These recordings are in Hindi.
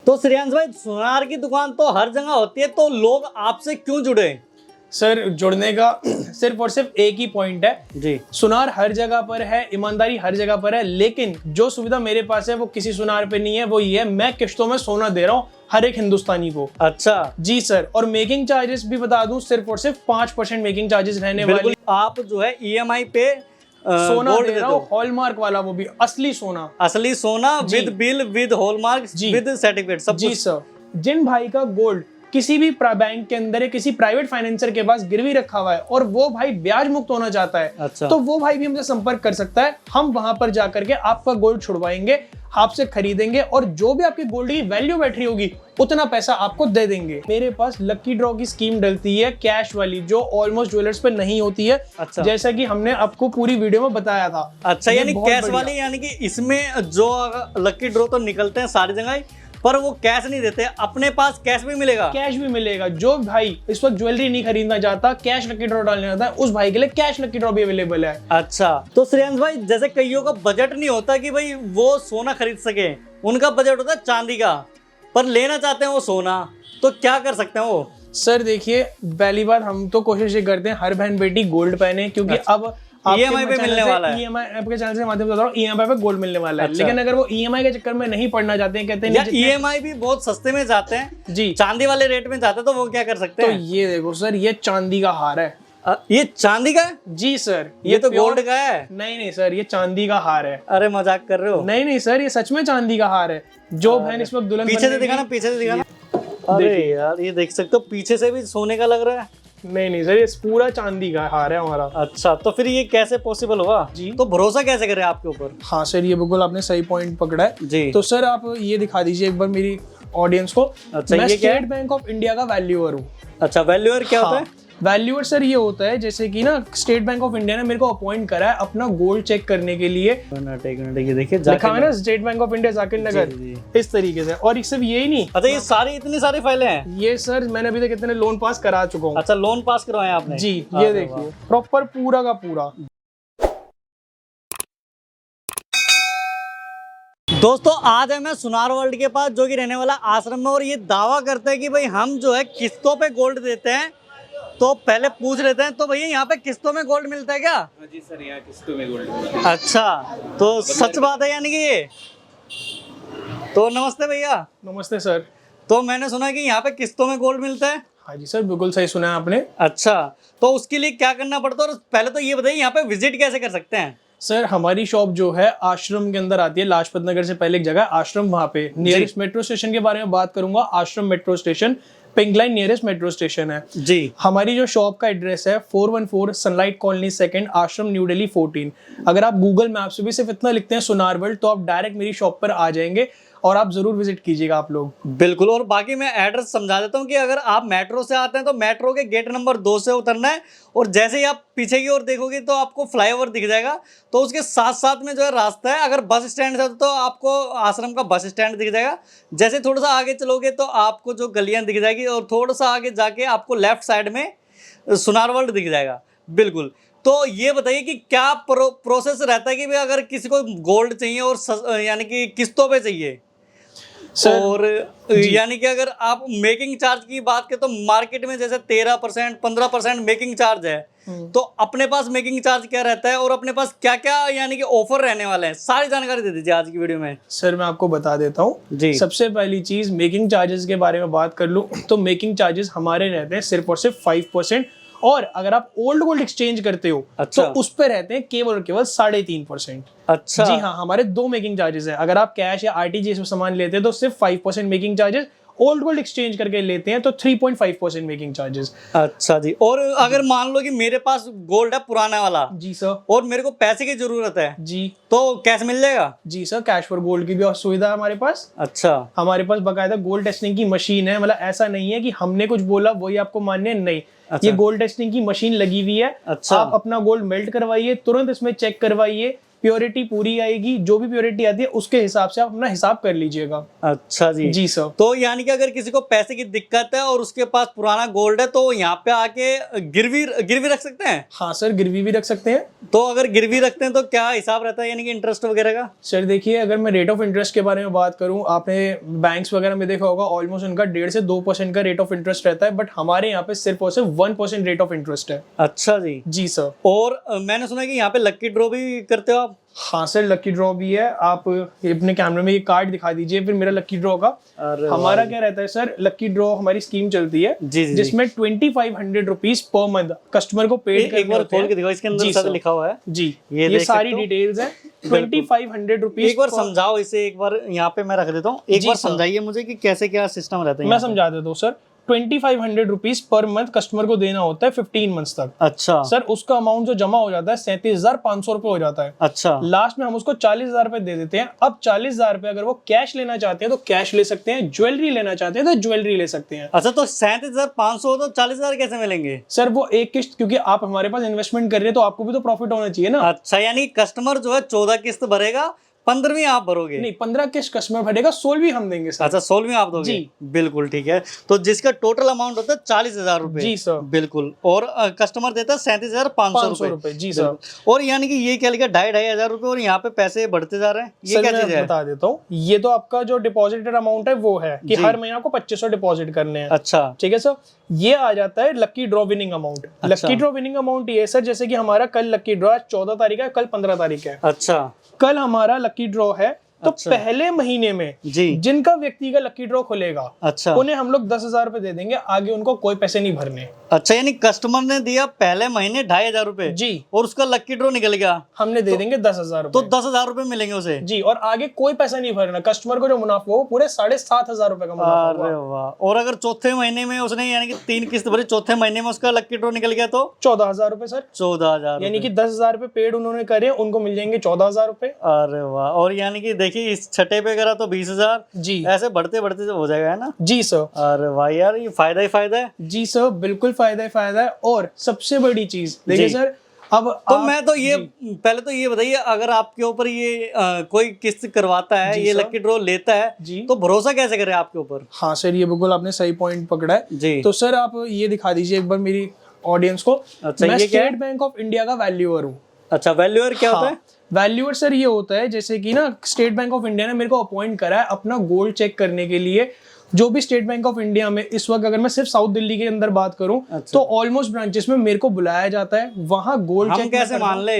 तो श्रेयांश भाई, सुनार की दुकान तो हर जगह होती है, तो लोग आपसे क्यों जुड़े? सर जुड़ने का सिर्फ और सिर्फ एक ही पॉइंट है जी। सुनार हर जगह पर है, ईमानदारी हर जगह पर है, लेकिन जो सुविधा मेरे पास है वो किसी सुनार पे नहीं है। वो ये है, मैं किश्तों में सोना दे रहा हूँ हर एक हिंदुस्तानी को। अच्छा जी सर, और मेकिंग चार्जेस भी बता दूं, सिर्फ और सिर्फ 5% मेकिंग चार्जेस रहने वाले। आप जो है ईएमआई पे सोना गोल्ड दे दे रहा दो, हूँ, हॉलमार्क वाला, वो भी असली सोना, असली सोना, with bill, with hallmark, with certificate, सब जी कुछ। सर। जिन भाई का गोल्ड किसी भी बैंक के अंदर या किसी प्राइवेट फाइनेंसर के पास गिरवी रखा हुआ है और वो भाई ब्याज मुक्त होना चाहता है, अच्छा। तो वो भाई भी हमसे संपर्क कर सकता है। हम वहां पर जाकर के आपका गोल्ड छुड़वाएंगे, आपसे खरीदेंगे और जो भी आपके गोल्ड की वैल्यू बैठ रही होगी उतना पैसा आपको दे देंगे। मेरे पास लकी ड्रॉ की स्कीम डलती है कैश वाली, जो ऑलमोस्ट ज्वेलर्स पे नहीं होती है। अच्छा। जैसा कि हमने आपको पूरी वीडियो में बताया था। अच्छा, यानी कैश वाली, यानी कि इसमें जो लकी ड्रॉ तो निकलते हैं सारी जगह, पर वो कैश नहीं देते, अपने पास कैश भी मिलेगा। कैश भी मिलेगा। जो भाई इस वक्त ज्वेलरी नहीं खरीदना चाहता, कैश लकी ड्रॉ डालना चाहता है, उस भाई के लिए कैश लकी ड्रॉ भी अवेलेबल है। अच्छा, तो श्रेयांश भाई, जैसे कईयों का बजट नहीं होता कि भाई वो सोना खरीद सके, उनका बजट होता है चांदी का, पर लेना चाहते हैं वो सोना, तो क्या कर सकते हैं वो? सर देखिए, पहली बात हम तो कोशिश ये करते हैं हर बहन बेटी गोल्ड पहने, क्योंकि अब ईएमआई पे मिलने वाला है। ईएमआई आपके चैनल से माध्यम से बता रहा हूं, ईएमआई पे गोल्ड मिलने वाला है। अच्छा। लेकिन अगर वो ईएमआई के चक्कर में नहीं पड़ना चाहते हैं, कहते हैं ईएमआई भी बहुत सस्ते में जाते हैं जी, चांदी वाले रेट में जाते हैं, तो वो क्या कर सकते तो हैं? ये देखो सर, ये चांदी का हार है। ये चांदी का है? जी सर, ये तो प्योर- गोल्ड का है। नहीं सर, ये चांदी का हार है। अरे मजाक कर रहे हो? नहीं सर, ये सच में चांदी का हार है। जो बहन इस वक्त दुल्हन पीछे से दिखाना, पीछे से दिखाना। अरे यार, ये देख सकते हो, पीछे से भी सोने का लग रहा है। नहीं सर, ये पूरा चांदी का हार है हमारा। अच्छा, तो फिर ये कैसे पॉसिबल हुआ जी? तो भरोसा कैसे करें आपके ऊपर? हाँ सर, ये बिल्कुल आपने सही पॉइंट पकड़ा है जी। तो सर आप ये दिखा दीजिए एक बार मेरी ऑडियंस को। अच्छा, मैं ये क्या है? स्टेट बैंक ऑफ इंडिया का वैल्यूअर हूँ। अच्छा, वैल्यूअर क्या होता है? वैल्यूअर सर ये होता है, जैसे कि ना स्टेट बैंक ऑफ इंडिया ने मेरे को अपॉइंट करा है अपना गोल्ड चेक करने के लिए। एक मिनट, ये देखिए, लिखा है ना state bank of India Zakir Nagar, इस तरीके से। और सिर्फ यही नहीं, अच्छा, ये सारी इतनी सारी फाइलें हैं? ये सर मैंने अभी तक इतने लोन पास करा चुका हूँ। अच्छा, लोन पास करवाए आपने? जी, ये देखिए प्रॉपर पूरा का पूरा। दोस्तों, आज है मैं सुनार वर्ल्ड के पास, जो कि रहने वाला आश्रम में, और ये दावा करते हैं कि भाई हम जो है किस्तों पे गोल्ड देते हैं। तो पहले पूछ लेते हैं, तो भैया यहाँ पे किस्तों में गोल्ड मिलता है क्या? हाँ जी सर, यहाँ किस्तों में गोल्ड मिलता है। अच्छा, तो सच बात है यानी कि ये? तो नमस्ते भैया। नमस्ते सर। तो मैंने सुना कि यहाँ पे किस्तों में गोल्ड मिलता है। हाँ जी सर, बिल्कुल सही सुना है आपने। अच्छा, तो उसके लिए क्या करना पड़ता है, और पहले तो ये बताइए यहाँ पे विजिट कैसे कर सकते हैं? सर हमारी शॉप जो है आश्रम के अंदर आती है, लाजपत नगर से पहले एक जगह है आश्रम, वहां पे नियरेस्ट मेट्रो स्टेशन के बारे में बात करूंगा। आश्रम metro station, pink line nearest metro station है जी। हमारी जो शॉप का एड्रेस है 414 सनलाइट कॉलोनी सेकंड, आश्रम, न्यू दिल्ली 14। अगर आप गूगल मैप से भी सिर्फ इतना लिखते हैं सुनार वर्ल्ड, तो आप डायरेक्ट मेरी शॉप पर आ जाएंगे और आप जरूर विजिट कीजिएगा आप लोग। बिल्कुल, और बाकी मैं एड्रेस समझा देता हूँ कि अगर आप मेट्रो से आते हैं तो मेट्रो के गेट नंबर 2 से उतरना है, और जैसे ही आप पीछे की ओर देखोगे तो आपको फ्लाईओवर दिख जाएगा। तो उसके साथ साथ में जो है रास्ता है, अगर बस स्टैंड से तो आपको आश्रम का बस स्टैंड दिख जाएगा। जैसे थोड़ा सा आगे चलोगे तो आपको जो गलियां दिख जाएगी, और थोड़ा सा आगे जाके आपको लेफ्ट साइड में सुनार वर्ल्ड दिख जाएगा। बिल्कुल। तो ये बताइए कि क्या प्रोसेस रहता है कि भाई अगर किसी को गोल्ड चाहिए और यानी कि किस्तों पे चाहिए, और यानी कि अगर आप मेकिंग चार्ज की बात करें तो मार्केट में जैसे 13% 15% मेकिंग चार्ज है, तो अपने पास मेकिंग चार्ज क्या रहता है, और अपने पास क्या क्या यानी कि ऑफर रहने वाले हैं, सारी जानकारी दे दीजिए आज की वीडियो में। सर मैं आपको बता देता हूँ जी। सबसे पहली चीज, मेकिंग चार्जेस के बारे में बात कर लूँ तो मेकिंग चार्जेस हमारे रहते हैं सिर्फ और सिर्फ 5%, और अगर आप ओल्ड गोल्ड एक्सचेंज करते हो अच्छा। तो उस पे रहते हैं केवल और केवल 3.5%। अच्छा जी हाँ, हमारे 2 मेकिंग चार्जेस है। अगर आप कैश या आरटीजीएस में सामान लेते हैं तो सिर्फ 5% making charges, old gold exchange करके लेते हैं तो 3.5% मेकिंग चार्जेस। अच्छा जी। और अगर मान लो कि मेरे पास गोल्ड है पुराना वाला, जी सर, और मेरे को पैसे की जरूरत है, जी तो कैश मिल जाएगा? जी सर, कैश फॉर गोल्ड की भी सुविधा है हमारे पास। अच्छा। हमारे पास बकायदा गोल्ड टेस्टिंग की मशीन है, मतलब ऐसा नहीं है कि हमने कुछ बोला वही आपको मान्य, नहीं। ये गोल्ड टेस्टिंग की मशीन लगी हुई है। अच्छा। आप अपना गोल्ड मेल्ट करवाइए, तुरंत इसमें चेक करवाइए, प्योरिटी पूरी आएगी, जो भी प्योरिटी आती है उसके हिसाब से आप अपना हिसाब कर लीजिएगा। अच्छा जी। जी सर। तो यानी कि अगर किसी को पैसे की दिक्कत है और उसके पास पुराना गोल्ड है तो यहाँ पे आके गिरवी रख सकते हैं? हाँ सर, गिरवी भी रख सकते हैं। तो अगर गिरवी रखते हैं तो क्या हिसाब रहता है, यानी कि इंटरेस्ट वगैरह का? सर देखिए, अगर मैं रेट ऑफ इंटरेस्ट के बारे में बात करूं, आपने बैंक्स वगैरह में देखा होगा ऑलमोस्ट उनका 1.5 से 2% का रेट ऑफ इंटरेस्ट रहता है, बट हमारे यहाँ पे सिर्फ और सिर्फ 1% रेट ऑफ इंटरेस्ट है। अच्छा जी। जी सर। और मैंने सुना है कि यहाँ पे लक्की ड्रॉ भी करते हो आप? हाँ सर, लकी ड्रॉ भी है। आप अपने कैमरे में ये कार्ड दिखा दीजिए फिर मेरा लकी ड्रॉ का। हमारा क्या रहता है सर, लकी ड्रॉ हमारी स्कीम चलती है जिसमें 2500 रुपीज पर मंथ कस्टमर को पेड एक बार खोल के दिखाओ, इसके अंदर साथ लिखा हुआ है जी, ये सारी डिटेल्स है। 2500 रुपीज। एक बार समझाओ इसे, एक बार यहाँ पे मैं रख देता हूँ, एक बार समझाइए मुझे कि कैसे क्या सिस्टम रहता है। मैं समझा देता हूँ sir. 2500 rupees per month customer को देना होता है 15 मंथ्स तक। अच्छा सर, उसका अमाउंट जो जमा हो जाता है 37,500 रुपए हो जाता है। अच्छा। लास्ट में हम उसको 40,000 रुपए दे देते हैं। अब 40,000 रुपए अगर वो कैश लेना चाहते हैं तो कैश ले सकते हैं, ज्वेलरी लेना चाहते हैं तो ज्वेलरी ले सकते हैं। अच्छा, तो 37,500 तो 40,000 कैसे मिलेंगे? सर वो एक किस्त, क्योंकि आप हमारे पास इन्वेस्टमेंट कर रहे हैं तो आपको भी तो प्रॉफिट होना चाहिए ना। अच्छा, यानी कस्टमर जो है 14 किस्त भरेगा, 15वीं आप भरोगे? नहीं, 15 किस्त कस्टमर भरेगा, 16वीं हम देंगे सर। अच्छा, 16वीं आप दोगे? जी बिल्कुल ठीक है। तो जिसका टोटल अमाउंट होता है 40,000 रुपए। जी सर। बिल्कुल। और कस्टमर देता है 37,500 रुपए। जी सर। और यानी कि ये क्या लिखा, 2,500 रुपए, और यहाँ पे पैसे बढ़ते जा रहे हैं, ये क्या चीज है? बता देता हूँ। ये तो आपका जो डिपॉजिटेड अमाउंट है वो है कि हर महीने आपको 2500 डिपॉजिट करने हैं। अच्छा ठीक है सर। ये आ जाता है lucky draw winning amount. Lucky draw winning amount ये है सर, जैसे कि हमारा कल लकी ड्रॉ 14 तारीख है, कल 15 तारीख है। अच्छा। कल हमारा लकी ड्रॉ है, तो पहले महीने में जी जिनका व्यक्ति का लकी ड्रॉ खुलेगा, अच्छा, उन्हें हम लोग 10,000 रुपए दे देंगे, आगे उनको कोई पैसे नहीं भरने। अच्छा, यानी कस्टमर ने दिया पहले महीने 2,500 रुपए जी, और उसका लकी ड्रॉ निकल गया, हमने दे देंगे 10,000 रुपए। तो 10,000 रुपए मिलेंगे उसे जी, और आगे कोई पैसा नहीं भरना। कस्टमर को जो मुनाफा हो पूरे 7,500 रुपए का मुनाफा अरे वाह। और अगर चौथे महीने में उसने यानी कि 3 किस्त भरी, चौथे महीने में उसका लकी ड्रॉ निकल गया तो 14,000 रुपए सर। 14,000, यानी कि 10,000 रुपए पेड उन्होंने करे, उनको मिल जाएंगे 14,000 रुपए। अरे वाह। और यानी कि देखिए इस छठे पे करा तो 20,000, जी ऐसे बढ़ते बढ़ते हो जाएगा, है ना? जी सर। अरे वाह यार, ये फायदा ही फायदा है। जी सर, बिल्कुल फायदा ही फायदा है। और सबसे बड़ी चीज देखिए सर, अब तो मैं तो ये पहले तो ये बताइए, अगर आपके ऊपर ये कोई किस्त करवाता है, ये लकी ड्रॉ लेता है जी, तो भरोसा कैसे करे आपके ऊपर? हाँ सर, ये बिल्कुल आपने सही पॉइंट पकड़ा है जी। तो सर आप ये दिखा दीजिए एक बार मेरी ऑडियंस को। अच्छा, मैं स्टेट बैंक ऑफ इंडिया का वैल्यूअर हूँ। अच्छा, वैल्यूअर क्या होता है? वैल्यूअर सर ये होता है, जैसे कि ना स्टेट बैंक ऑफ इंडिया ने मेरे को अपॉइंट करा है अपना गोल्ड चेक करने के लिए। जो भी स्टेट बैंक ऑफ इंडिया में इस वक्त, अगर मैं सिर्फ साउथ दिल्ली के अंदर बात करूं, तो ऑलमोस्ट ब्रांचेस में मेरे को बुलाया जाता है, वहां गोल्ड चेक कैसे मान ले?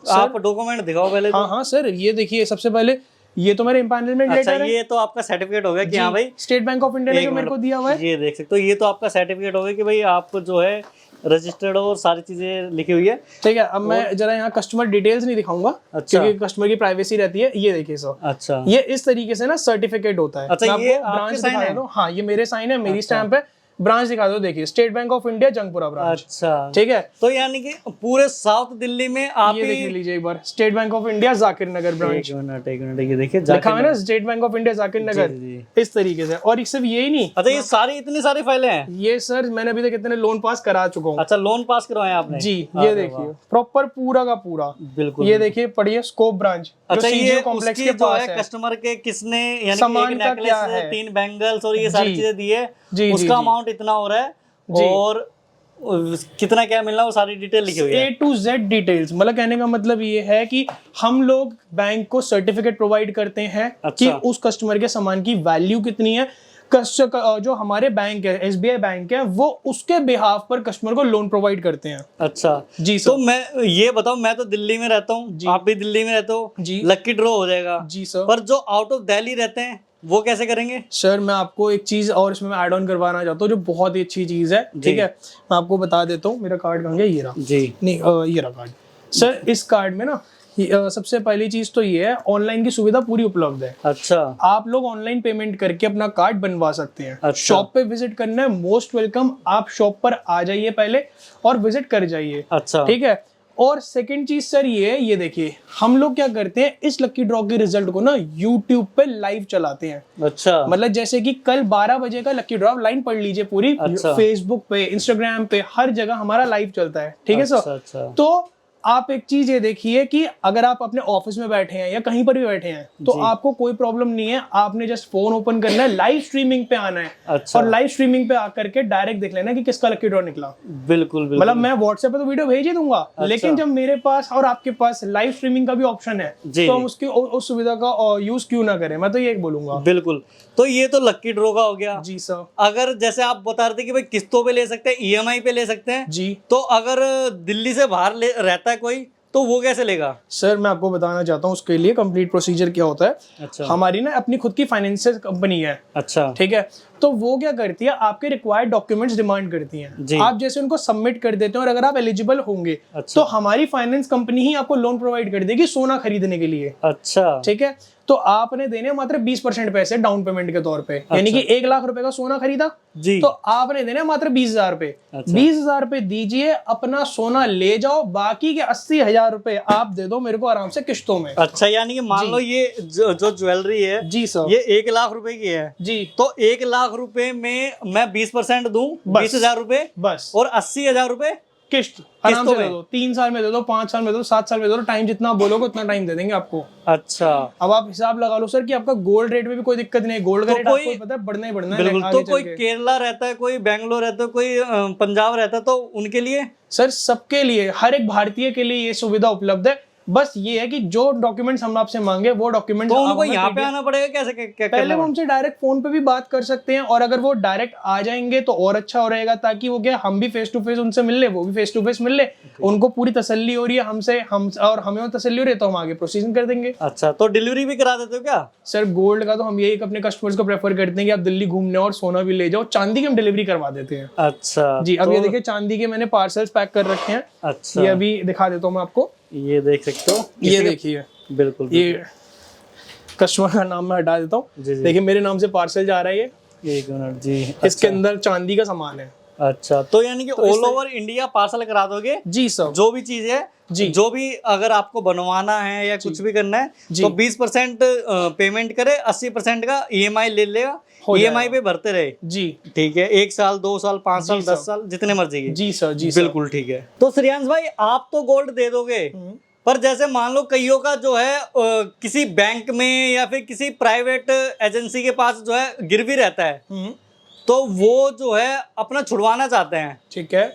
आप डॉक्यूमेंट दिखाओ पहले। हाँ हाँ सर, ये देखिए सबसे पहले ये तो मेरा इम्पैनलमेंट लेटर है। ये तो आपका सर्टिफिकेट हो गया कि हाँ भाई स्टेट बैंक ऑफ इंडिया ने जो मेरे को दिया हुआ है, ये देख सकते हो। ये तो आपका सर्टिफिकेट हो गया कि भाई आप जो है रजिस्टर्ड और सारी चीजें लिखी हुई है। ठीक है, अब मैं जरा यहाँ कस्टमर डिटेल्स नहीं दिखाऊंगा, अच्छा, क्योंकि कस्टमर की प्राइवेसी रहती है। ये देखिए सर, अच्छा, ये इस तरीके से ना सर्टिफिकेट होता है। अच्छा, ये ब्रांच दिखा दो। हाँ, ये मेरे साइन है, मेरी स्टैंप है। ब्रांच दिखा दो, देखिए state bank of India Jangpura branch. अच्छा, ठीक है। तो यानी कि पूरे साउथ दिल्ली में आप ये देख लीजिए एक बार, state bank of India Zakir Nagar branch. एक मिनट ये देखिए लिखा है ना, state bank of India Zakir Nagar, इस तरीके से। और सिर्फ यही नहीं, अच्छा, ये सारी इतनी सारी फाइलें हैं। ये सर मैंने अभी तक इतने लोन पास करा चुका हूँ। अच्छा, लोन पास करवाए आपने? जी, ये देखिए प्रॉपर पूरा का पूरा। बिल्कुल, ये देखिए पढ़िए, स्कोप ब्रांच। अच्छा, ये कॉम्प्लेक्स के पास है। कस्टमर के किसने यानी सामान का क्या है, 3 बैंगल्स और ये सारी चीजें दी है, उसका अमाउंट इतना हो रहा है और कितना क्या मिलना, वो सारी डिटेल लिखी हुई है, A to Z डिटेल्स। मतलब कहने का मतलब ये है कि हम लोग बैंक को सर्टिफिकेट प्रोवाइड करते हैं कि उस कस्टमर के सामान की वैल्यू कितनी है। जो हमारे बैंक है, SBI बैंक है, वो उसके बिहाफ पर कस्टमर को लोन प्रोवाइड करते हैं। अच्छा जी सर। तो मैं ये बताऊं, मैं तो दिल्ली में रहता हूँ, आप भी दिल्ली में रहते हो जी, लकी ड्रॉ हो जाएगा जी सर। पर जो आउट ऑफ दिल्ली रहते हैं वो कैसे करेंगे? सर मैं आपको एक चीज और इसमें मैं ऐड ऑन करवाना चाहता हूँ, जो बहुत ही अच्छी चीज है। ठीक है, मैं आपको बता देता हूँ। मेरा कार्ड कहाँ गया? ये रहा जी। नहीं, ये रहा कार्ड। सर इस कार्ड में ना सबसे पहली चीज तो ये है, ऑनलाइन की सुविधा पूरी उपलब्ध है। अच्छा, आप लोग ऑनलाइन पेमेंट करके अपना कार्ड बनवा सकते हैं। अच्छा, शॉप पे विजिट करना है, मोस्ट वेलकम। आप शॉप पर आ जाइए पहले और विजिट कर जाइए। अच्छा, ठीक है। और सेकंड चीज सर ये देखिए, हम लोग क्या करते हैं, इस लकी ड्रॉ के रिजल्ट को ना यूट्यूब पे लाइव चलाते हैं। अच्छा, मतलब जैसे कि कल 12 बजे का लकी ड्रॉ लाइन पढ़ लीजिए पूरी। अच्छा, फेसबुक पे, इंस्टाग्राम पे, हर जगह हमारा लाइव चलता है। ठीक है सर। अच्छा, तो आप एक चीज ये देखिए कि अगर आप अपने ऑफिस में बैठे हैं या कहीं पर भी बैठे हैं तो जी। आपको कोई प्रॉब्लम नहीं है, आपने जस्ट फोन ओपन करना है, लाइव स्ट्रीमिंग पे आना है अच्छा। और लाइव स्ट्रीमिंग पे आकर के डायरेक्ट देख लेना कि किसका लकी ड्रॉ निकला। बिल्कुल बिल्कुल। मतलब मैं व्हाट्सएप पे तो वीडियो भेज ही दूंगा, लेकिन जब मेरे पास और आपके पास लाइव स्ट्रीमिंग का भी ऑप्शन है जी, तो हम उसकी उस सुविधा का यूज क्यों ना करें, मैं तो ये बोलूंगा। बिल्कुल। तो ये तो लकी ड्रॉ का हो गया। जी सर। अगर जैसे आप बता रहे थे कि भाई किस्तों पे ले सकते हैं, ईएमआई पे ले सकते हैं, जी तो अगर दिल्ली से बाहर रहता है कोई तो वो कैसे लेगा? सर मैं आपको बताना चाहता हूँ उसके लिए कंप्लीट प्रोसीजर क्या होता है। अच्छा हमारी ना अपनी खुद की फाइनेंशियल कंपनी है, अच्छा ठीक है, तो वो क्या करती है, आपके रिक्वायर्ड डॉक्यूमेंट्स डिमांड करती जी। हैं, आप जैसे उनको सबमिट कर देते हैं और अगर आप एलिजिबल होंगे अच्छा। तो हमारी फाइनेंस कंपनी ही आपको लोन प्रोवाइड कर देगी सोना खरीदने के लिए। अच्छा ठीक है, तो आपने देने मात्र 20% पैसे डाउन पेमेंट के तौर पे, यानी कि 1 लाख रुपए का सोना खरीदा जी, तो आपने देने मात्र 20,000 रुपए। अच्छा। 20,000 रुपए दीजिए, अपना सोना ले जाओ, बाकी के 80,000 रुपए आप दे दो मेरे को आराम से किश्तों में। अच्छा। यानी कि मान लो ये जो ज्वेलरी है जी सर। ये 1 लाख रुपए की है, जी तो 1 लाख रुपए में मैं 20% दूं, बस। 20,000 रुपए, बस और 80,000 रुपए किस्त आराम से में? दे दो, 3 साल में दे दो, 5 साल में दे दो, 7 साल में दे दो, टाइम जितना आप बोलोगे उतना टाइम दे देंगे आपको। अच्छा। अब आप हिसाब लगा लो सर कि आपका गोल्ड रेट में भी कोई दिक्कत नहीं है, गोल्ड का तो रेट कोई- आपको पता है बढ़ना ही बढ़ना है बिल्कुल। आगे तो चल कोई के। केरला रहता है, कोई बेंगलोर रहता है, कोई पंजाब रहता है, तो उनके लिए? सर सबके लिए, हर एक भारतीय के लिए ये सुविधा उपलब्ध है। बस ये है कि जो डॉक्यूमेंट्स हम आपसे मांगे वो डॉक्यूमेंट तो उनको यहाँ पे आना पड़ेगा? कैसे क्या पहले करना वो हमसे डायरेक्ट फोन पे भी बात कर सकते हैं, और अगर वो डायरेक्ट आ जाएंगे तो और अच्छा हो रहेगा, ताकि वो क्या हम भी फेस टू फेस उनसे मिल ले, वो भी फेस टू फेस मिल ले, उनको पूरी तसल्ली हो रही है हमसे, हम और हमें तसल्ली हो रही है, तो हम आगे प्रोसीजर कर देंगे। अच्छा। तो डिलीवरी भी करा देते हो क्या? सर गोल्ड का तो हम यही अपने कस्टमर्स को प्रेफर करते हैं कि आप दिल्ली घूमने और सोना भी ले जाओ, चांदी की हम डिलीवरी करवा देते हैं। अच्छा जी। अब तो- ये देखिए चांदी के मैंने पार्सल्स पैक कर रखे हैं, अच्छा। ये अभी दिखा देता हूँ मैं आपको, ये देख सकते हो, ये देखिए, बिल्कुल ये कस्टमर का नाम मैं हटा देता हूँ, जी, जी। देखिए मेरे नाम से पार्सल जा रहा है ये, 1 मिनट जी। इसके अंदर चांदी का सामान है। अच्छा। तो यानी कि तो इस ऑल ओवर इंडिया पार्सल करा दोगे? जी सर। जो भी चीज है जी। जो भी अगर आपको बनवाना है या कुछ भी करना है जी। तो 20% पेमेंट करे, 80% का ईएमआई ले लेगा, हो ईएमआई पे भरते रहे। जी ठीक है, 1 साल 2 साल 5 साल जी 10 सर। साल जितने मर्जी के। जी सर। जी सर। बिल्कुल ठीक है। तो श्रेयांश भाई आप तो गोल्ड दे दोगे, पर जैसे मान लो कईयों का जो है किसी बैंक में या फिर किसी प्राइवेट एजेंसी के पास जो है गिरवी रहता है, तो वो जो है अपना छुड़वाना चाहते हैं, ठीक है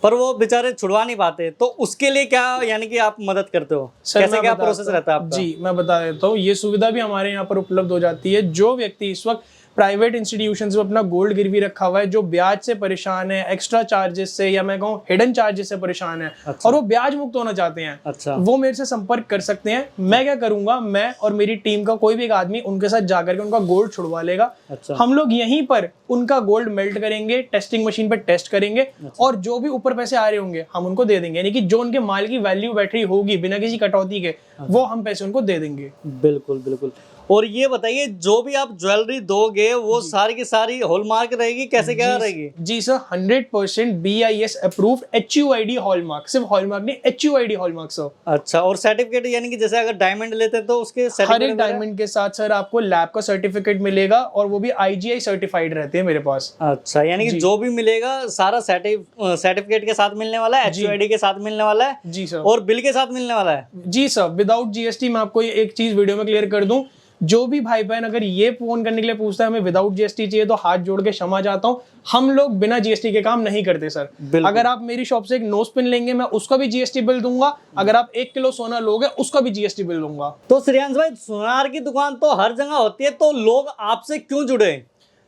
पर वो बेचारे छुड़वा नहीं पाते, तो उसके लिए क्या यानी कि आप मदद करते हो? सर, कैसे मैं क्या बताता प्रोसेस हूँ। रहता है आपका? जी मैं बता देता हूँ, ये सुविधा भी हमारे यहाँ पर उपलब्ध हो जाती है। जो व्यक्ति इस वक्त प्राइवेट इंस्टीट्यूशंस में अपना गोल्ड गिरवी रखा हुआ है, जो ब्याज से परेशान है, एक्स्ट्रा चार्जेस से, या मैं कहूँ हिडन चार्जेस से परेशान है, अच्छा। और वो ब्याज मुक्त होना चाहते हैं, अच्छा। वो मेरे से संपर्क कर सकते हैं। मैं क्या करूंगा, मैं और मेरी टीम का कोई भी एक आदमी उनके साथ जाकर के उनका गोल्ड छुड़वा लेगा। अच्छा। हम लोग यहीं पर उनका गोल्ड मेल्ट करेंगे, टेस्टिंग मशीन पर टेस्ट करेंगे, और जो भी ऊपर पैसे आ रहे होंगे हम उनको दे देंगे, यानी कि जो उनके माल की वैल्यू बैठ रही होगी बिना किसी कटौती के, वो हम पैसे उनको दे देंगे। बिल्कुल बिल्कुल। और ये बताइए जो भी आप ज्वेलरी दोगे वो सारी की सारी हॉलमार्क रहेगी, कैसे क्या रहेगी? जी sir, 100% BIS approved HUID hallmark, सिर्फ हॉलमार्क नहीं, HUID हॉलमार्क सर। अच्छा। और सर्टिफिकेट यानी कि जैसे अगर डायमंड लेते हैं तो उसके हर एक सर्टिफिकेट डायमंड के साथ सर आपको लैब का सर्टिफिकेट मिलेगा, और वो भी IGI सर्टिफाइड रहते हैं मेरे पास। अच्छा। यानी कि जो भी मिलेगा सारा सर्टिफिकेट के साथ मिलने वाला है, HUID के साथ मिलने वाला है, जी सर। और बिल के साथ मिलने वाला है। जी सर, विदाउट GST। मैं आपको एक चीज वीडियो में क्लियर कर दूं, जो भी भाई बहन अगर ये फोन करने के लिए पूछता है हमें विदाउट GST चाहिए, तो हाथ जोड़ के क्षमा चाहता हूं, हम लोग बिना GST के काम नहीं करते सर। बिल्कुल। अगर आप मेरी शॉप से एक नोज पिन लेंगे, मैं उसका भी GST बिल दूंगा, अगर आप 1 किलो सोना लोगे उसका भी GST बिल दूंगा। तो श्रेयांश भाई सुनार की दुकान तो हर जगह होती है, तो लोग आपसे क्यों जुड़े?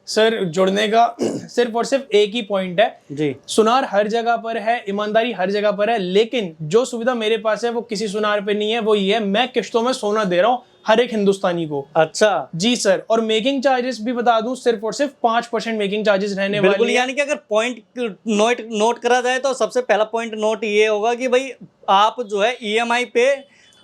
सर जुड़ने का सिर्फ और सिर्फ एक ही पॉइंट है, जी। सुनार हर जगह पर है, ईमानदारी हर जगह पर है, लेकिन जो सुविधा मेरे पास है वो किसी सुनार पे नहीं है। वो ये है, मैं किश्तों में सोना दे रहा हूँ हर एक हिंदुस्तानी को। अच्छा। जी सर। और मेकिंग चार्जेस भी बता दूं, सिर्फ और सिर्फ 5% मेकिंग चार्जेस रहने बिल्कुल। वाले हैं। यानी कि अगर पॉइंट नोट करा जाए तो सबसे पहला पॉइंट नोट ये होगा कि भाई आप जो है ईएमआई पे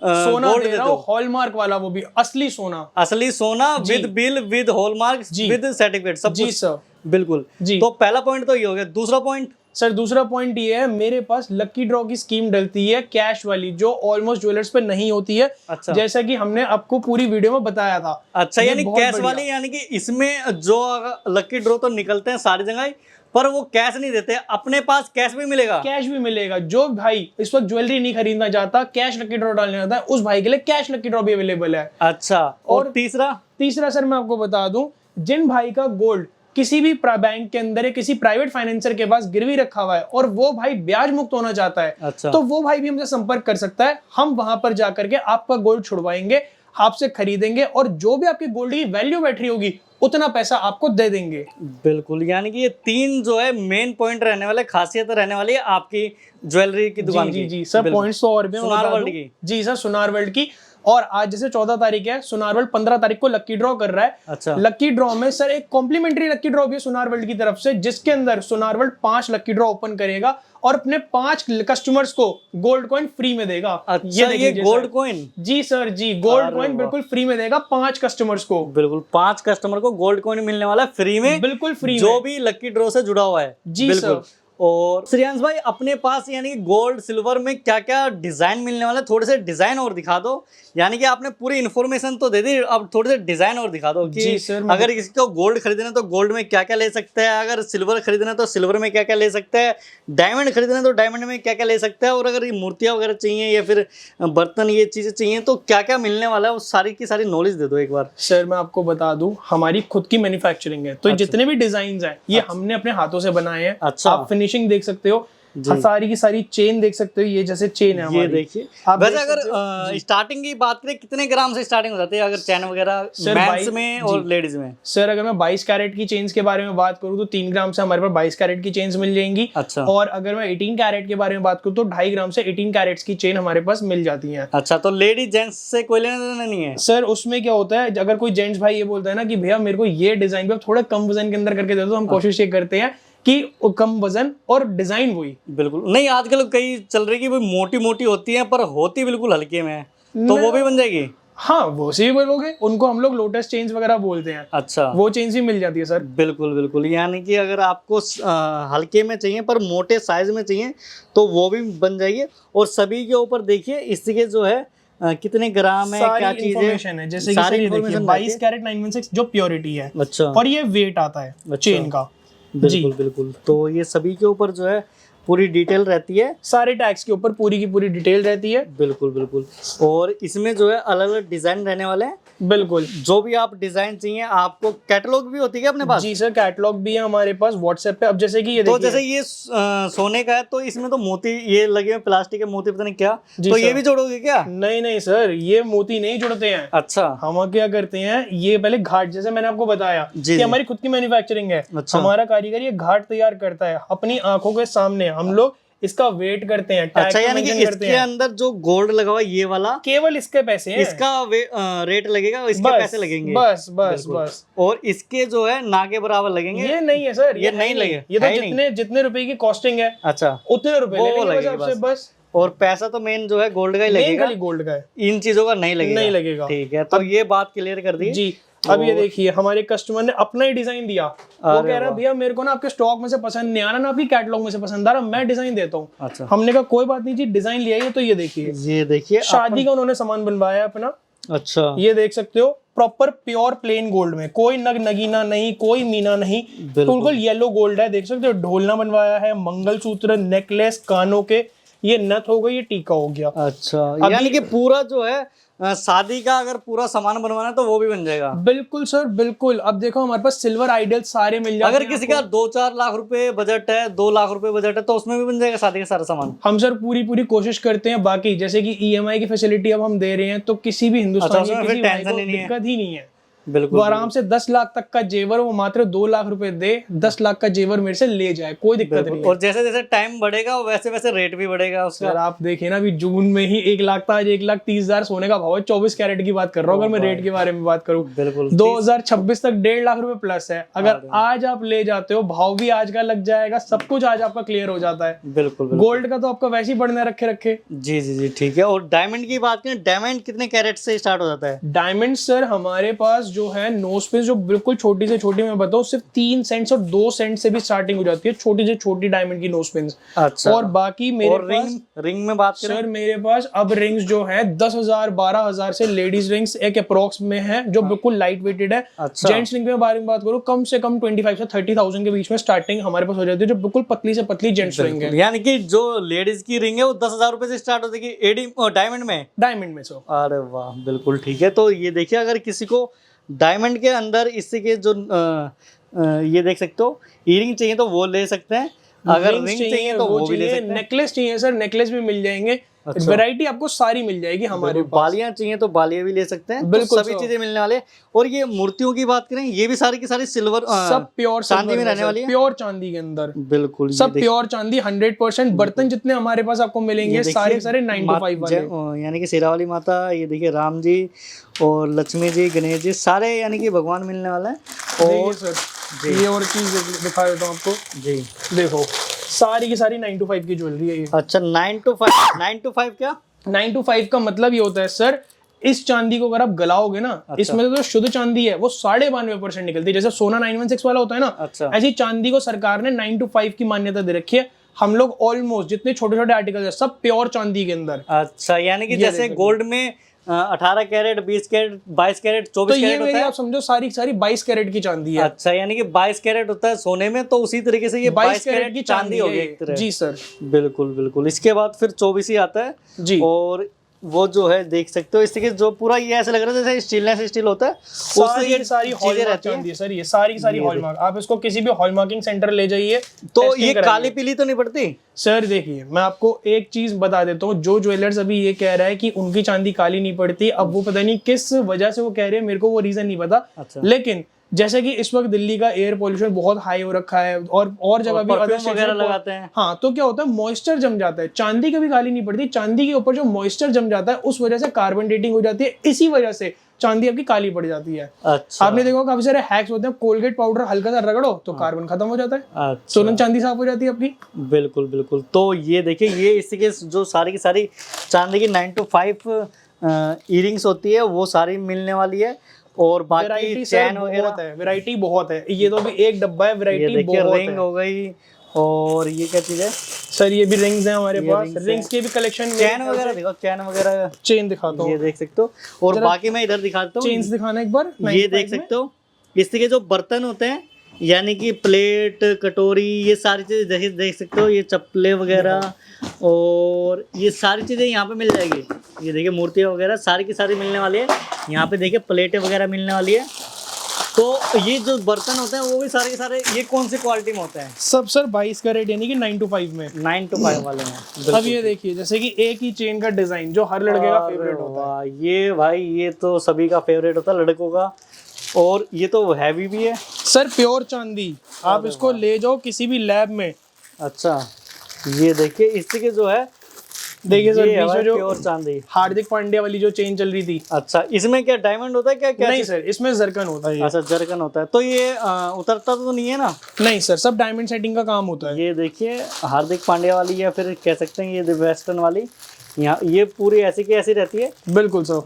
सोना गोल्ड दे देते रहा हो, हूँ, हॉलमार्क वाला, वो भी असली सोना। असली सोना, जी। विद बिल, विद हॉलमार्क, जी। विद सर्टिफिकेट, सब जी कुछ। सर। बिल्कुल जी। तो पहला पॉइंट तो ये हो गया। दूसरा पॉइंट? सर दूसरा पॉइंट ये है, मेरे पास लकी ड्रॉ की स्कीम डलती है कैश वाली, जो ऑलमोस्ट ज्वेलर्स पे नहीं होती है। अच्छा। जैसा कि हमने आपको पूरी वीडियो में बताया था। अच्छा। ये यानी बहुत कैश बढ़िया। वाली, यानी कि इसमें जो लकी ड्रॉ तो निकलते हैं सारी जगह ही, पर वो कैश नहीं देते, अपने पास कैश भी मिलेगा। कैश भी मिलेगा। जो भाई इस वक्त ज्वेलरी नहीं खरीदना चाहता, कैश लकी ड्रॉ डालना चाहता है, उस भाई के लिए कैश लकी ड्रॉ भी अवेलेबल है। अच्छा, और तीसरा सर मैं आपको बता दूं, जिन भाई का गोल्ड किसी भी बैंक के अंदर या किसी प्राइवेट फाइनेंसर के पास गिरवी रखा हुआ है और वो भाई ब्याज मुक्त होना चाहता है, अच्छा, तो वो भाई भी हमसे संपर्क कर सकता है। हम वहां पर जाकर के आपका गोल्ड छुड़वाएंगे, आपसे खरीदेंगे और जो भी आपके गोल्ड की वैल्यू बैठ रही होगी उतना पैसा आपको दे देंगे। बिल्कुल, यानी कि ये 3 जो है मेन पॉइंट रहने वाले, खासियत रहने वाली है आपकी ज्वेलरी की दुकान की। जी सर, पॉइंट्स तो और भी सुनार वर्ल्ड की। जी सर, सुनार वर्ल्ड की। और आज जैसे 14 तारीख है, सुनार वर्ल्ड 15 तारीख को लकी ड्रॉ कर रहा है। अच्छा, लकी ड्रॉ में सर एक कॉम्प्लीमेंट्री लकी ड्रॉ भी है सुनार वर्ल्ड की तरफ से, जिसके अंदर सुनार वर्ल्ड 5 लकी ड्रॉ ओपन करेगा और अपने 5 कस्टमर्स को गोल्ड कॉइन फ्री में देगा। अच्छा, ये गोल्ड कॉइन? जी सर जी, गोल्ड कॉइन बिल्कुल फ्री में देगा 5 कस्टमर्स को। बिल्कुल, 5 कस्टमर को गोल्ड कॉइन मिलने वाला है फ्री में, बिल्कुल फ्री, जो भी लकी ड्रॉ से जुड़ा हुआ है। जी सर। और श्रेयांश भाई, अपने पास यानी कि गोल्ड सिल्वर में क्या क्या डिजाइन मिलने वाला है, थोड़े से डिजाइन और दिखा दो। यानी कि आपने पूरी इन्फॉर्मेशन तो दे दी, अब थोड़े से डिजाइन और दिखा दो कि अगर किसी को गोल्ड खरीदना है तो गोल्ड में क्या क्या ले सकते हैं, अगर सिल्वर खरीदना है तो सिल्वर में क्या क्या ले सकते हैं, डायमंड खरीदना है तो डायमंड में क्या क्या ले सकते हैं, और अगर ये मूर्तियां वगैरह चाहिए या फिर बर्तन ये चीजें चाहिए तो क्या क्या मिलने वाला है, वो सारी की सारी नॉलेज दे दो एक बार। सर मैं आपको बता दूं, हमारी खुद की मैन्युफैक्चरिंग है, तो अच्छा, जितने भी डिजाइन हैं ये हमने अपने हाथों से बनाए हैं। अच्छा, आप फिनिशिंग देख सकते हो, सारी की सारी चेन देख सकते हो, ये जैसे चेन है हमारी। ये देखिए, वैसे अगर स्टार्टिंग की बात करें कितने ग्राम से स्टार्टिंग हो जाती है अगर चैन वगैरह मेंस में और लेडीज में? सर अगर मैं 22 कैरेट की चेन्स के बारे में बात करूं तो 3 ग्राम से हमारे पास 22 कैरेट की चेन्स मिल जाएंगी। अच्छा, और अगर मैं 18 कैरेट के बारे में बात करूं तो 2.5 ग्राम से 18 कैरेट्स की चेन हमारे पास मिल जाती है। अच्छा, तो लेडीज जेंट्स से कोई लेना देना नहीं है? सर उसमें क्या होता है, अगर कोई जेंट्स भाई ये बोलता है ना कि भैया मेरे को ये डिजाइन पे थोड़ा कम वजन के अंदर करके दे दो, हम कोशिश ये करते हैं कि कम वजन और डिजाइन वही। बिल्कुल नहीं, आजकल कई चल रही है कि वो मोटी मोटी होती है पर होती बिल्कुल हल्के में है, तो वो भी बन जाएगी? हाँ, वो से भी बोलोगे, उनको हम लोग लोटस चेन्स वगैरह बोलते हैं। अच्छा, वो चेन्स भी मिल जाती है सर। बिल्कुल बिल्कुल, यानी कि अगर आपको हल्के में चाहिए पर मोटे साइज में चाहिए तो वो भी बन जाएगी। और सभी के ऊपर देखिए इसके जो है कितने ग्राम है, क्या चीज है, जैसे कि सारी इन्फॉर्मेशन 22 कैरेट 916 जो प्योरिटी है। अच्छा, और ये वेट आता है चेन का। बिल्कुल बिल्कुल, तो ये सभी के ऊपर जो है पूरी डिटेल रहती है, सारे टैग्स के ऊपर पूरी की पूरी डिटेल रहती है। बिल्कुल बिल्कुल, और इसमें जो है अलग अलग डिजाइन रहने वाले हैं। बिल्कुल, जो भी आप डिजाइन चाहिए आपको। कैटलॉग भी होती है अपने पास? जी सर, कैटलॉग भी है हमारे पास व्हाट्सएप पे। अब जैसे कि ये तो जैसे ये सोने का है तो इसमें तो मोती ये लगे हुए प्लास्टिक के मोती, पता नहीं क्या, तो ये भी जोड़ोगे क्या? नहीं नहीं सर, ये मोती नहीं जुड़ते हैं। अच्छा, हम क्या करते हैं, ये पहले घाट, जैसे मैंने आपको बताया कि हमारी खुद की मैन्युफैक्चरिंग है। अच्छा, हमारा कारीगर ये घाट तैयार करता है अपनी आंखों के सामने, हम लोग इसका वेट करते हैं। अच्छा, यानी कि इसके अंदर जो गोल्ड लगा हुआ ये वाला केवल इसके पैसे हैं, इसका रेट लगेगा, इसके पैसे लगेंगे, बस बस बस। और इसके जो है ना के बराबर लगेंगे? ये नहीं है सर, ये नहीं लगे, ये तो जितने रुपए की कॉस्टिंग है, अच्छा, उतने रुपए लगेंगे बस। और पैसा तो मेन जो है गोल्ड का ही लगेगा, गोल्ड का है, इन चीजों का नहीं लगेगा। ठीक है, तो ये बात क्लियर कर दी जी। अब ये देखिए, हमारे कस्टमर ने अपना ही डिजाइन दिया। वो कह रहा है भैया मेरे को ना आपके स्टॉक में से पसंद नहीं आ रहा, ना आपकी कैटलॉग में से पसंद आ रहा, मैं डिजाइन देता हूँ। अच्छा, हमने कहा कोई बात नहीं जी, डिजाइन लिया है। तो ये देखिए शादी का उन्होंने सामान बनवाया अपना। अच्छा, ये देख सकते हो, प्रॉपर प्योर प्लेन गोल्ड में, कोई नगीना नहीं, कोई मीना नहीं, बिल्कुल येलो गोल्ड है। देख सकते हो, ढोलना बनवाया है, मंगलसूत्र, नेकलेस, कानों के, ये नथ हो गई, ये टीका हो गया। अच्छा, यानी कि पूरा जो है शादी का अगर पूरा सामान बनवाना है तो वो भी बन जाएगा? बिल्कुल सर, बिल्कुल। अब देखो हमारे पास सिल्वर आइडल सारे मिल जाएंगे। अगर किसी का 2-4 लाख रुपए बजट है, 2 लाख रुपए बजट है, तो उसमें भी बन जाएगा शादी का सारा सामान? हम सर पूरी कोशिश करते हैं। बाकी जैसे कि EMI की फैसिलिटी अब हम दे रहे हैं, तो किसी भी हिंदुस्तानी दिक्कत ही नहीं है। बिल्कुल, वो आराम से 10 लाख तक का जेवर वो मात्र 2 लाख रुपए दे, 10 लाख का जेवर मेरे से ले जाए, कोई दिक्कत नहीं है। और जैसे जैसे टाइम बढ़ेगा वैसे वैसे रेट भी बढ़ेगा उसका। सर आप देखिए ना, अभी जून में ही 1 लाख था, आज 1,30,000 सोने का भाव है। 24 कैरेट की बात कर रहा हूँ अगर मैं रेट के बारे में बात करूँ। बिल्कुल, 2026 तक 1.5 लाख रुपए प्लस है। अगर आज आप ले जाते हो, भाव भी आज का लग जाएगा, सब कुछ आज आपका क्लियर हो जाता है। बिल्कुल, गोल्ड का तो आपका वैसे ही बढ़ने रखे। जी ठीक है। और डायमंड की बात करें, डायमंड कितने कैरेट से स्टार्ट हो जाता है? डायमंड सर हमारे पास जो है नोज पिन जो बिल्कुल छोटी से छोटी, मैं बताऊं सिर्फ 3 सेंट्स और 2 सेंट से भी स्टार्टिंग हो जाती है, छोटी से छोटी डायमंड की नोज पिन। अच्छा। और बाकी मेरे और पास रिंग में बात करें सर, मेरे पास अब रिंग्स जो है 10,000 12,000 से लेडीज रिंग्स एक अप्रोक्स में है जो बिल्कुल लाइट वेटेड है। अच्छा। जेंट्स रिंग में बारे में बात करूं, कम से कम 25 से 30,000 के बीच में स्टार्टिंग हमारे पास हो जाती है, जो बिल्कुल पतली से पतली जेंट्स रिंग है। यानी कि जो लेडीज की रिंग है वो 10,000 रुपए से स्टार्ट होती है एडी डायमंड में। डायमंड में सो अरे वाह, बिल्कुल ठीक है। तो ये देखिए, अगर किसी को डायमंड के अंदर इससे के जो ये देख सकते हो ईयरिंग चाहिए तो वो ले सकते हैं, अगर रिंग चाहिए तो वो भी ले सकते हैं। नेकलेस चाहिए सर, नेकलेस भी मिल जाएंगे। अच्छा। वैरायटी आपको सारी मिल जाएगी हमारे पास। बालियां चाहिए तो बालियां भी ले सकते हैं, बिल्कुल तो सभी चीजें मिलने वाले हैं। और ये मूर्तियों की बात करें, ये भी सारी की सारी सिल्वर सब प्योर चांदी में रहने वाली है, प्योर चांदी के अंदर। बिल्कुल सब प्योर चांदी 100%। बर्तन जितने हमारे पास आपको मिलेंगे सारे सारे 9 to 5 वाले, यानी कि शेरावाली माता, ये देखिए राम जी और लक्ष्मी जी, गणेश जी, सारे यानी कि भगवान मिलने वाला है। और सर ये और चीज दिखा देता हूँ आपको जी, देखो सारी की सारी 9 to 5 की ज्वेलरी है ये। अच्छा, 9 to 5। 9 to 5 क्या? 9 to 5 का मतलब ये होता है सर, इस चांदी को अगर आप गलाओगे ना, अच्छा। इसमें तो शुद्ध चांदी है वो 92.5% निकलती है, जैसे सोना 916 वाला होता है ना। अच्छा। ऐसी चांदी को सरकार ने 9 to 5 की मान्यता दे रखी है। हम लोग ऑलमोस्ट जितने छोटे छोटे आर्टिकल है सब प्योर चांदी के अंदर। अच्छा, यानी कि जैसे गोल्ड में 18 कैरेट, 20 कैरेट, 22 कैरेट, 24 तो ये कैरेट होता है। आप समझो सारी की सारी 22 कैरेट की चांदी है। अच्छा, यानी कि 22 कैरेट होता है सोने में, तो उसी तरीके से ये 22 कैरेट की चांदी हो गई एक तरह। जी सर, बिल्कुल बिल्कुल। इसके बाद फिर 24 ही आता है जी। और वो जो है देख सकते हो, इसके जो पूरा ये ऐसा लग रहा है जैसे स्टीलनेस स्टील होता है, उससे ये सारी चीजें हॉलमार्क रहती चांदी हैं। है सर, ये सारी की सारी हॉलमार्क। आप इसको किसी भी हॉलमार्किंग सेंटर ले जाइए तो testing ये कराइए। काली पीली तो नहीं पड़ती? सर देखिए, मैं आपको एक चीज बता देता हूँ, जो ज्वेलर्स अभी ये कह रहा है कि उनकी चांदी काली नहीं पड़ती, अब वो पता नहीं किस वजह से वो कह रहे हैं, मेरे को वो रीजन नहीं पता। अच्छा। लेकिन जैसे कि इस वक्त दिल्ली का एयर पोल्यूशन बहुत हाई हो रखा है और जगह भी परफ्यूम वगैरह लगाते हैं। हाँ, तो क्या होता है, मॉइस्चर जम जाता है। चांदी कभी काली नहीं पड़ती, चांदी के ऊपर जो मॉइस्चर जम जाता है उस वजह से कार्बन डेटिंग हो जाती है, इसी वजह से चांदी आपकी काली पड़ जाती है। अच्छा। आपने देखा काफी सारे हैक्स होते हैं, कोलगेट पाउडर हल्का सा रगड़ो तो कार्बन खत्म हो जाता है, अच्छा। सोनम चांदी साफ हो जाती है आपकी। बिल्कुल बिल्कुल। तो ये देखिए, ये इसी के जो सारी की सारी चांदी की 9 to 5 इयरिंग्स होती है वो सारी मिलने वाली है। और बाकी चैन वगैरह है, वैरायटी बहुत है। ये तो भी एक डब्बा है, ये वैरायटी देखिए, बहुत रिंग है। हो गई, और ये क्या चीज है सर ये भी रिंग्स हैं हमारे ये पास, rings रिंग्स के भी कलेक्शन। चैन वगैरह देखो, चैन वगैरह, चेन दिखाता ये हूँ, देख सकते हो। और बाकी मैं इधर दिखाता हूँ, चेन्स दिखाना एक बार। ये देख सकते हो, इसके जो बर्तन होते हैं, यानी कि प्लेट, कटोरी, ये सारी चीजें देख सकते हो, ये चप्पलें वगैरह, और ये सारी चीजें यहाँ पे मिल जाएगी। ये देखिए, मूर्तियाँ वगैरह सारी की सारी मिलने वाली है। यहाँ पे देखिए, प्लेटें वगैरह मिलने वाली है। तो ये जो बर्तन होते हैं वो भी सारे के सारे, ये कौन सी क्वालिटी में होते हैं? सब सर 22 कैरेट यानी कि 9 to 5 में। 9 to 5 वाले हैं। अब ये देखिए, जैसे कि एक ही चेन का डिजाइन जो हर लड़के का फेवरेट होता है। वाह, ये भाई ये तो सभी का फेवरेट होता है लड़कों का, और ये तो हैवी भी है सर, प्योर चांदी। आप इसको ले जाओ किसी भी लैब में। अच्छा, ये देखिए, इसके जो है, देखिए सर, ये है बीच में भाई जो प्योर चांदी। हार्दिक पांड्या वाली जो चेन चल रही थी। अच्छा, इसमें क्या डायमंड होता है क्या क्या? नहीं सर, इसमें जरकन होता है। अच्छा, जरकन होता है। तो ये उतरता तो नहीं है ना? नहीं सर, सब डायमंड सेटिंग का काम होता है। ये देखिए, हार्दिक पांड्या वाली, या फिर कह सकते हैं ये वेस्टर्न वाली, यहाँ ये पूरी ऐसी की ऐसी रहती है। बिल्कुल सर,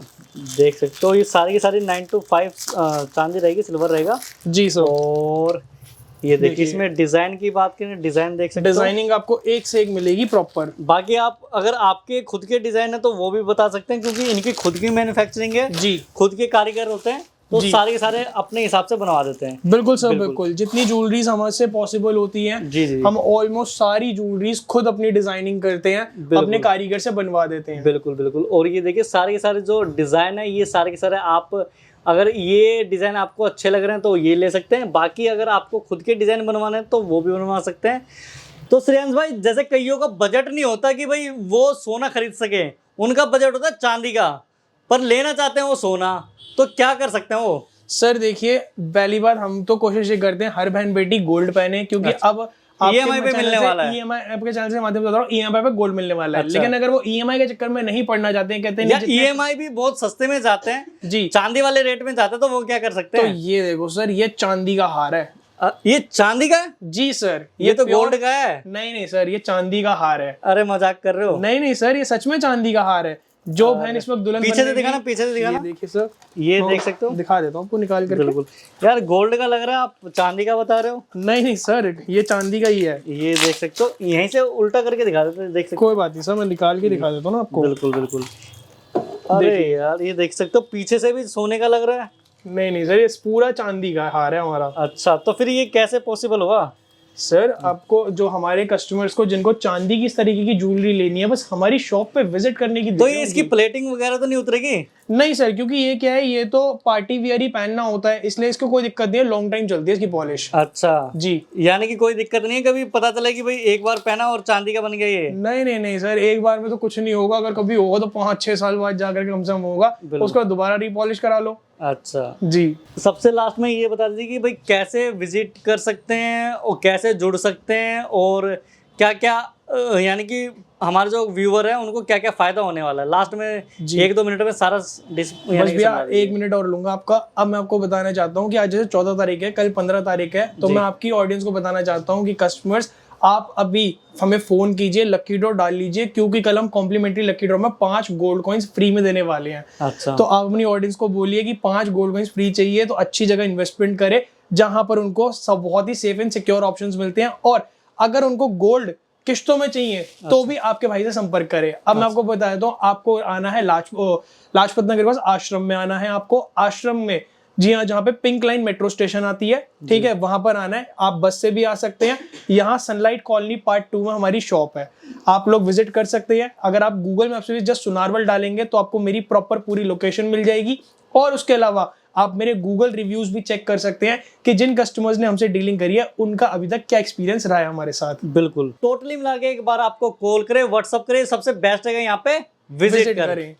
देख सकते हो, ये सारी की सारी 9 to 5 चांदी रहेगी, सिल्वर रहेगा जी सर। और ये देखिए, इसमें डिजाइन की बात करें, डिजाइन देख सकते हो, डिजाइनिंग आपको एक से एक मिलेगी प्रॉपर। बाकी आप अगर आपके खुद के डिजाइन है तो वो भी बता सकते हैं, क्योंकि इनकी खुद की मैन्युफैक्चरिंग है जी, खुद के कारीगर होते हैं, तो जी। सारे के सारे अपने हिसाब से बनवा देते हैं। बिल्कुल सर, बिल्कुल। जितनी ज्वेलरीज हमसे पॉसिबल होती हैं, जी जी, हम ऑलमोस्ट सारी ज्वेलरीज खुद अपनी डिजाइनिंग करते हैं, अपने कारीगर से बनवा देते हैं। बिल्कुल बिल्कुल। और ये देखिए, सारे के सारे जो डिजाइन है, ये सारे के सारे आप अगर ये डिजाइन आपको अच्छे लग रहे हैं तो ये ले सकते हैं, बाकी अगर आपको खुद के डिजाइन बनवाने हैं तो वो भी बनवा सकते हैं। तो श्रेयांश भाई, जैसे कईयों का बजट नहीं होता कि भाई वो सोना खरीद सके, उनका बजट होता है चांदी का, पर लेना चाहते हैं वो सोना, तो क्या कर सकते हैं वो? सर देखिए, पहली बात हम तो कोशिश ये करते हैं हर बहन बेटी गोल्ड पहने, क्योंकि अब EMI पे मिलने वाला है। EMI आपके चैनल से माध्यम से बता रहा हूँ, EMI पे गोल्ड मिलने वाला है। अच्छा। लेकिन अगर वो EMI के चक्कर में नहीं पड़ना चाहते हैं, कहते हैं या नहीं, EMI भी बहुत सस्ते में जाते हैं जी, चांदी वाले रेट में जाते हैं, तो वो क्या कर सकते तो हैं? ये देखो सर, ये चांदी का हार है। ये चांदी का है? जी सर, ये तो pure- गोल्ड का है। नहीं नहीं सर, ये चांदी का हार है। अरे मजाक कर रहे हो? नहीं नहीं सर, ये सच में चांदी का हार है। जो बहन इस वक्त दुल्हन पीछे से बनेगी- दिखाना, पीछे से दिखाना। ये देखिए सर, ये देख सकते हो, दिखा देता हूँ आपको निकाल करके। बिल्कुल यार गोल्ड का लग रहा है, आप चांदी का बता रहे हो। नहीं नहीं सर, ये चांदी का ही है। ये देख सकते हो, यहीं से उल्टा करके दिखा देते हैं, देख सकते कोई बात नहीं सर, मैं निकाल के दिखा देता हूँ ना हो। आपको। बिल्कुल बिल्कुल। अरे यार ये देख सकते हो, पीछे से भी सोने का लग रहा है। नहीं नहीं सर, ये पूरा चांदी का हार है हमारा। अच्छा, तो फिर ये कैसे पॉसिबल हुआ? सर आपको जो हमारे कस्टमर्स को जिनको चांदी की इस तरीके की ज्वेलरी लेनी है, बस हमारी शॉप पे विजिट करने की तो देर ये है इसकी उनकी। प्लेटिंग वगैरह तो नहीं उतरेगी? नहीं सर, क्योंकि ये क्या है, ये तो पार्टी वियर ही पहनना होता है, इसलिए इसको कोई दिक्कत नहीं है, लॉन्ग टाइम चलती है इसकी पॉलिश। अच्छा जी। यानी कि कोई दिक्कत नहीं है, कभी पता चले कि भाई एक बार पहना और चांदी का बन गया ये? नहीं नहीं नहीं सर, एक बार में तो कुछ नहीं होगा, अगर कभी होगा तो 5-6 साल बाद जाकर के कम से कम होगा, उसको दोबारा रिपॉलिश करा लो। अच्छा, जी। सबसे लास्ट में ये बता दीजिए कि भाई कैसे विजिट कर सकते हैं और कैसे जुड़ सकते हैं, और क्या क्या यानी कि हमारे जो व्यूअर हैं उनको क्या क्या फायदा होने वाला है। लास्ट में जी। 1-2 मिनट में सारा बस भैया 1 मिनट और लूंगा आपका। अब मैं आपको बताना चाहता हूँ कि आज जैसे 14 तारीख है, कल 15 तारीख है, तो जी। मैं आपकी ऑडियंस को बताना चाहता हूँ कि कस्टमर्स आप अभी हमें फोन कीजिए, लकी ड्रॉ डाल लीजिए, क्योंकि कल हम कॉम्प्लीमेंटरी लकी ड्रॉ में 5 गोल्ड कॉइन्स फ्री में देने वाले हैं। अच्छा, तो आप अपनी ऑडियंस को बोलिए कि 5 गोल्ड कॉइन्स फ्री चाहिए, तो अच्छी जगह इन्वेस्टमेंट करे जहां पर उनको सब बहुत ही सेफ एंड सिक्योर ऑप्शंस मिलते हैं। और अगर उनको गोल्ड किश्तों में चाहिए तो भी आपके भाई से संपर्क करें। अब मैं आपको बता देता हूँ, आपको आना है लाजपत नगर के पास आश्रम में आना है आपको। आश्रम में, जी हाँ, जहाँ पे पिंक लाइन मेट्रो स्टेशन आती है, ठीक है, वहां पर आना है। आप बस से भी आ सकते हैं। यहाँ सनलाइट कॉलोनी पार्ट 2 में हमारी शॉप है, आप लोग विजिट कर सकते हैं। अगर आप गूगल मैप से भी जस्ट सुनारवल डालेंगे तो आपको मेरी प्रॉपर पूरी लोकेशन मिल जाएगी। और उसके अलावा आप मेरे गूगल रिव्यूज भी चेक कर सकते हैं कि जिन कस्टमर्स ने हमसे डीलिंग करी है उनका अभी तक क्या एक्सपीरियंस रहा है हमारे साथ। बिल्कुल टोटली मिला के एक बार आपको कॉल करे, व्हाट्सअप करे, सबसे बेस्ट है यहाँ पे विजिट करें।